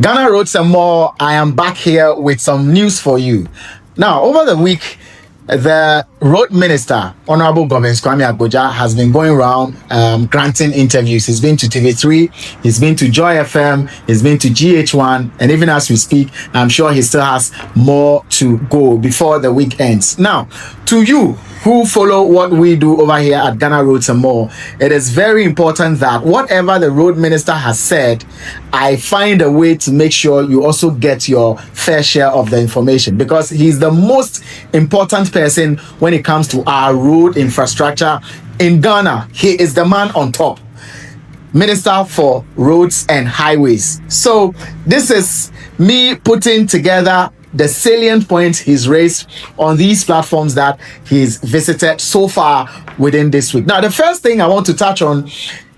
Ghana Roads and More, I am back here with some news for you. Now, over the week, the road minister, Honorable Governs Kwame Agbodza, has been going around granting interviews. He's been to TV3, he's been to Joy FM, he's been to GH1, and even as we speak, I'm sure he still has more to go before the week ends. Now, to you who follow what we do over here at Ghana Roads and More, it is very important that whatever the road minister has said, I find a way to make sure you also get your fair share of the information, because he's the most important person when it comes to our road infrastructure in Ghana. He is the man on top, Minister for Roads and Highways. So this is me putting together the salient points he's raised on these platforms that he's visited so far within this week. Now, the first thing I want to touch on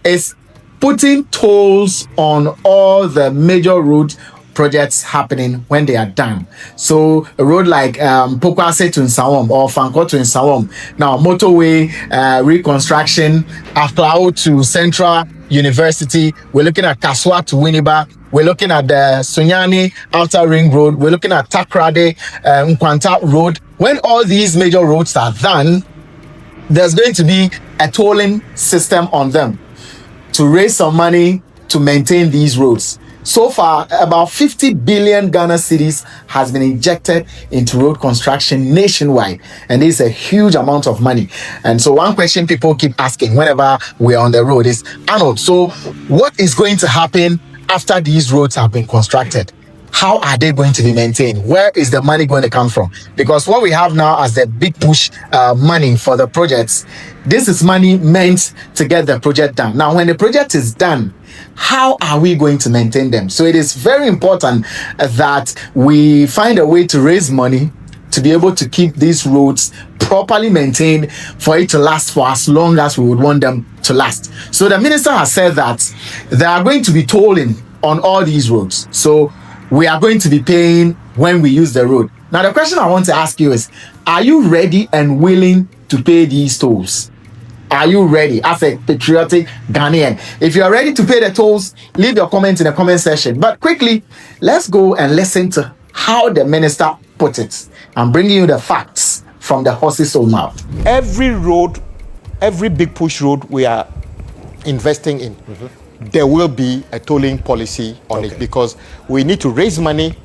is putting tolls on all the major road projects happening when they are done. So a road like Pokwase to Nsawam or Fanko to Nsawam. Now, motorway reconstruction, Aflao to Central University. We're looking at Kaswa to Winneba. We're looking at the Sunyani Outer Ring Road. We're looking at Takrade, Nkwanta Road. When all these major roads are done, there's going to be a tolling system on them to raise some money to maintain these roads. So far, about 50 billion Ghana cedis has been injected into road construction nationwide. And this is a huge amount of money. And so one question people keep asking whenever we're on the road is, Arnold, so what is going to happen after these roads have been constructed? How are they going to be maintained? Where is the money going to come from? Because what we have now as the big push money for the projects, this is money meant to get the project done. Now, when the project is done, how are we going to maintain them? So it is very important that we find a way to raise money to be able to keep these roads properly maintained for it to last for as long as we would want them to last. So the minister has said that they are going to be tolling on all these roads. So we are going to be paying when we use the road. Now, the question I want to ask you is, are you ready and willing to pay these tolls? Are you ready as a patriotic Ghanaian? If you are ready to pay the tolls, leave your comment in the comment section. But quickly, let's go and listen to how the minister put it. I'm bringing you the facts from the horse's own mouth. Every road, every big push road we are investing in, there will be a tolling policy on it, because we need to raise money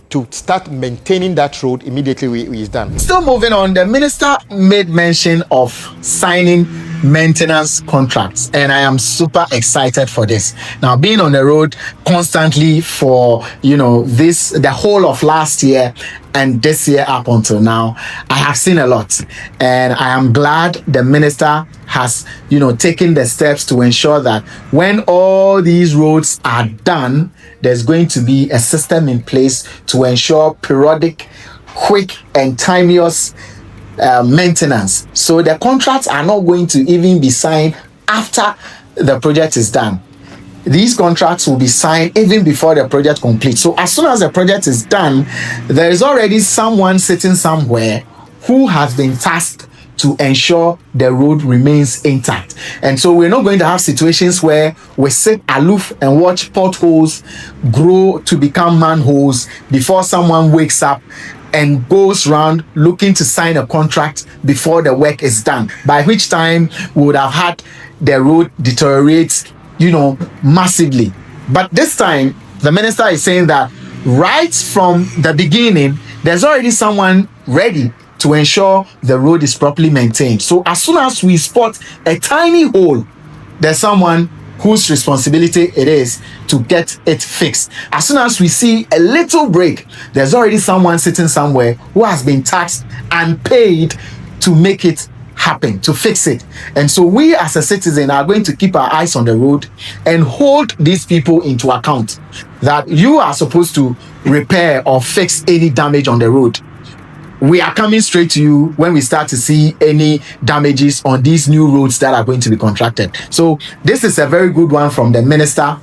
to start maintaining that road immediately it's done. Still moving on, the minister made mention of signing maintenance contracts, and I am super excited for this. Now, being on the road constantly for the whole of last year and this year up until now, I have seen a lot, and I am glad the minister has taken the steps to ensure that when all these roads are done, there's going to be a system in place to ensure periodic, quick and timeous maintenance. So the contracts are not going to even be signed after the project is done. These contracts will be signed even before the project completes. So as soon as the project is done, there is already someone sitting somewhere who has been tasked to ensure the road remains intact. And so we're not going to have situations where we sit aloof and watch potholes grow to become manholes before someone wakes up and goes around looking to sign a contract before the work is done, by which time we would have had the road deteriorate massively. But this time, the minister is saying that right from the beginning, there's already someone ready to ensure the road is properly maintained. So as soon as we spot a tiny hole, there's someone whose responsibility it is to get it fixed. As soon as we see a little break, there's already someone sitting somewhere who has been taxed and paid to make it happen, to fix it. And so we as a citizen are going to keep our eyes on the road and hold these people into account that you are supposed to repair or fix any damage on the road. We are coming straight to you when we start to see any damages on these new roads that are going to be contracted. So this is a very good one from the minister.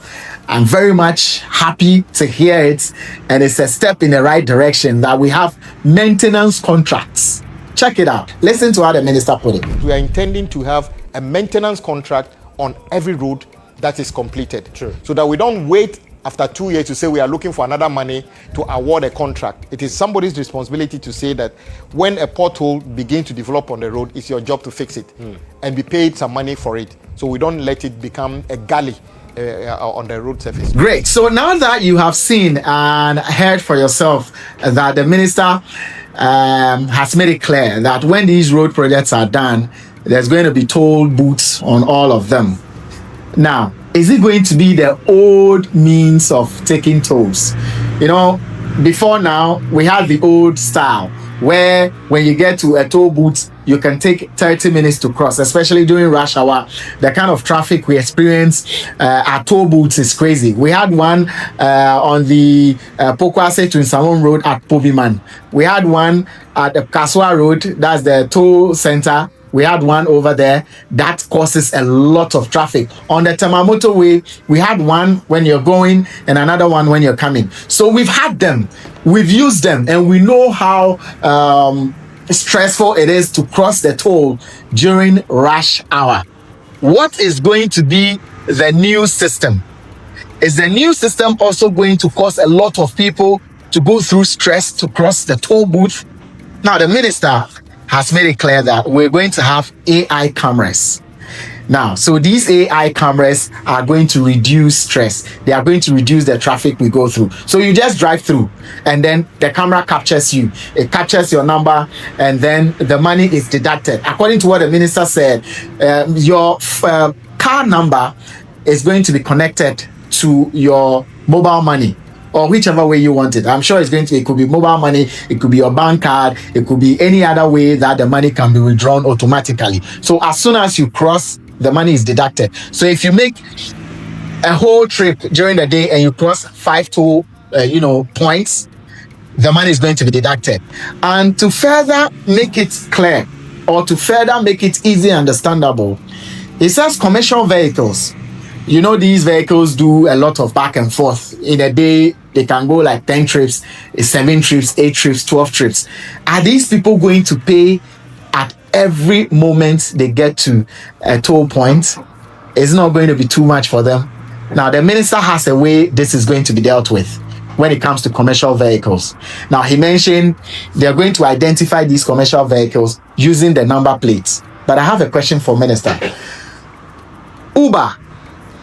I'm very much happy to hear it, and it's a step in the right direction that we have maintenance contracts. Check it out. Listen to how the minister put it. We are intending to have a maintenance contract on every road that is completed. True. So that we don't wait after 2 years to say we are looking for another money to award a contract. It is somebody's responsibility to say that when a pothole begins to develop on the road, it's your job to fix it and be paid some money for it. So we don't let it become a gully on the road surface. Great. So now that you have seen and heard for yourself that the minister has made it clear that when these road projects are done, there's going to be toll booths on all of them. Now, is it going to be the old means of taking tolls? You know, before now, we had the old style where when you get to a toll booth, you can take 30 minutes to cross, especially during rush hour. The kind of traffic we experience at toll booths is crazy. We had one on the Pokwase to Insamon Road at Pobiman. We had one at the Kaswa Road, that's the toll center. We had one over there that causes a lot of traffic. On the Tamamoto Way, we had one when you're going and another one when you're coming. So we've had them, we've used them, and we know how stressful it is to cross the toll during rush hour. What is going to be the new system? Is the new system also going to cause a lot of people to go through stress to cross the toll booth? Now, the minister has made it clear that we're going to have AI cameras. Now, so these AI cameras are going to reduce stress. They are going to reduce the traffic we go through. So you just drive through and then the camera captures you. It captures your number and then the money is deducted. According to what the minister said, your car number is going to be connected to your mobile money, or whichever way you want it. I'm sure it could be mobile money, it could be your bank card, it could be any other way that the money can be withdrawn automatically. So as soon as you cross, the money is deducted. So if you make a whole trip during the day and you cross 5 toll points, the money is going to be deducted. And to further make it clear, or to further make it easy and understandable, it says commercial vehicles. You know, these vehicles do a lot of back and forth. In a day, they can go like 10 trips, 7 trips, 8 trips, 12 trips. Are these people going to pay at every moment they get to a toll point? It's not going to be too much for them. Now, the minister has a way this is going to be dealt with when it comes to commercial vehicles. Now, he mentioned they're going to identify these commercial vehicles using the number plates. But I have a question for Minister. Uber,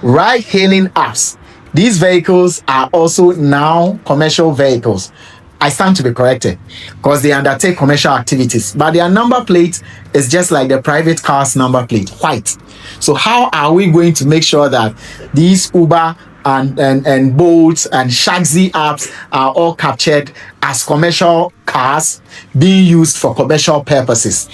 ride-hailing apps, these vehicles are also now commercial vehicles. I stand to be corrected because they undertake commercial activities, but their number plate is just like the private car's number plate, white. So how are we going to make sure that these Uber and Bolt and Shagzy apps are all captured as commercial cars being used for commercial purposes?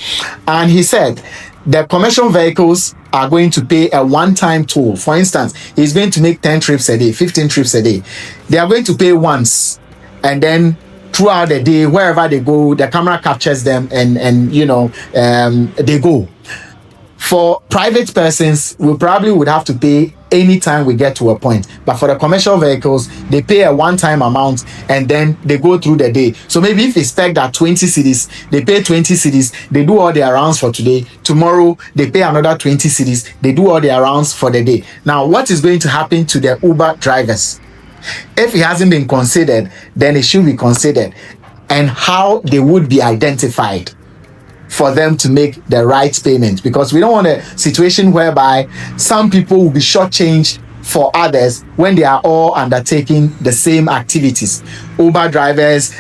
And he said the commercial vehicles are going to pay a one-time toll. For instance, he's going to make 10 trips a day, 15 trips a day. They are going to pay once, and then throughout the day, wherever they go, the camera captures them and they go. For private persons, we probably would have to pay anytime we get to a point. But for the commercial vehicles, they pay a one-time amount and then they go through the day. So maybe if it's pegged at 20 cedis, they pay 20 cedis, they do all their rounds for today. Tomorrow, they pay another 20 cedis, they do all their rounds for the day. Now, what is going to happen to the Uber drivers? If it hasn't been considered, then it should be considered, and how they would be identified for them to make the right payment, because we don't want a situation whereby some people will be shortchanged for others when they are all undertaking the same activities. Uber drivers,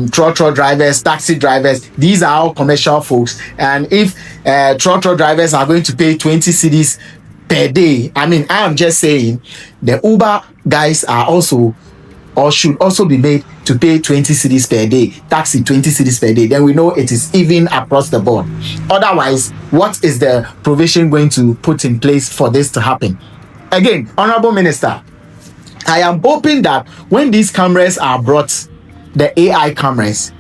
trotro drivers, taxi drivers, these are all commercial folks. And if trotro drivers are going to pay 20 cedis per day, I mean, I am just saying the Uber guys are also, or should also be made to pay 20 cedis per day, taxi 20 cedis per day. Then we know it is even across the board. Otherwise, what is the provision going to put in place for this to happen? Again, Honorable Minister, I am hoping that when these cameras are brought, the AI cameras,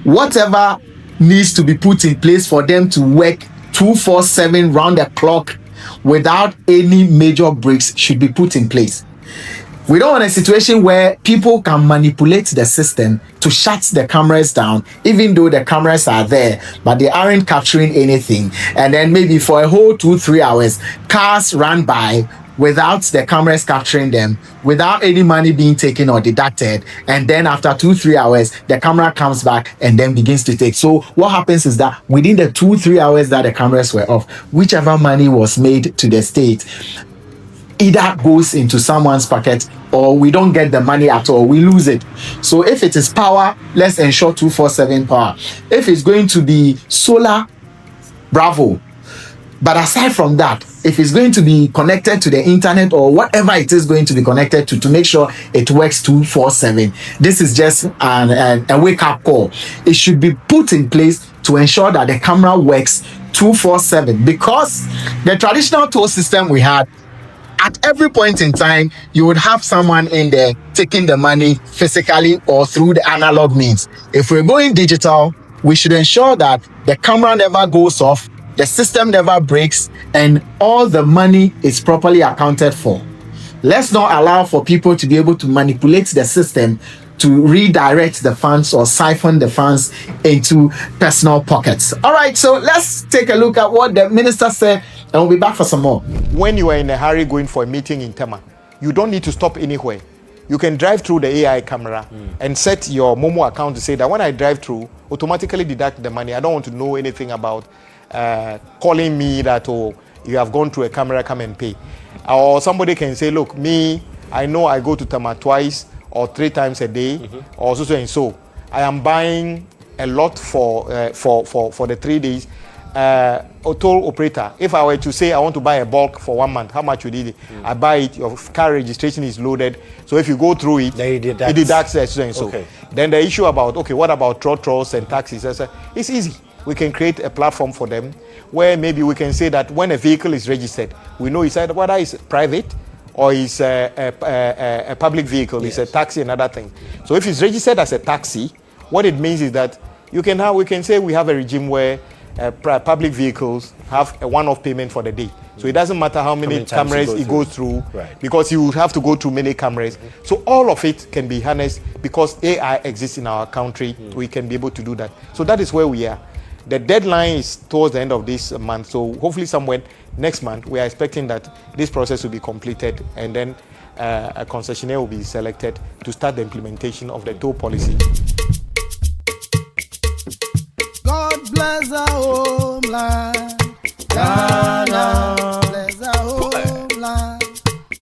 whatever needs to be put in place for them to work 24/7 round the clock without any major breaks should be put in place. We don't want a situation where people can manipulate the system to shut the cameras down, even though the cameras are there, but they aren't capturing anything. And then maybe for a whole 2-3 hours, cars run by without the cameras capturing them, without any money being taken or deducted. And then after 2-3 hours, the camera comes back and then begins to take. So what happens is that within the 2-3 hours that the cameras were off, whichever money was made to the state either goes into someone's pocket, or we don't get the money at all, we lose it. So if it is power, let's ensure 247 power. If it's going to be solar, bravo. But aside from that, if it's going to be connected to the internet or whatever it is going to be connected to make sure it works 247, this is just a wake-up call. It should be put in place to ensure that the camera works 247, because the traditional toll system we had, at every point in time, you would have someone in there taking the money physically or through the analog means. If we're going digital, we should ensure that the camera never goes off, the system never breaks, and all the money is properly accounted for. Let's not allow for people to be able to manipulate the system to redirect the funds or siphon the funds into personal pockets. All right, so let's take a look at what the minister said, and we'll be back for some more. When you are in a hurry going for a meeting in Tema, you don't need to stop anywhere. You can drive through the AI camera and set your Momo account to say that when I drive through, automatically deduct the money. I don't want to know anything about calling me that, oh, you have gone through a camera, come and pay. Or somebody can say, look, me, I know I go to Tema twice or 3 times a day, or so and so. I am buying a lot for the 3 days. Toll operator, if I were to say I want to buy a bulk for 1 month, how much would it? I buy it, your car registration is loaded, so if you go through it, it deducts so and so. Okay. Then the issue about, okay, what about trotros and taxis? It's easy. We can create a platform for them where maybe we can say that when a vehicle is registered, we know either whether it's private or it's a public vehicle, yes. It's a taxi and other thing. So if it's registered as a taxi, what it means is that we can say we have a regime where public vehicles have a one-off payment for the day. So it doesn't matter how many cameras it goes through, right, because you would have to go through many cameras. So all of it can be harnessed because AI exists in our country. We can be able to do that. So that is where we are. The deadline is towards the end of this month. So hopefully somewhere next month, we are expecting that this process will be completed, and then a concessionaire will be selected to start the implementation of the toll policy. God bless our homeland.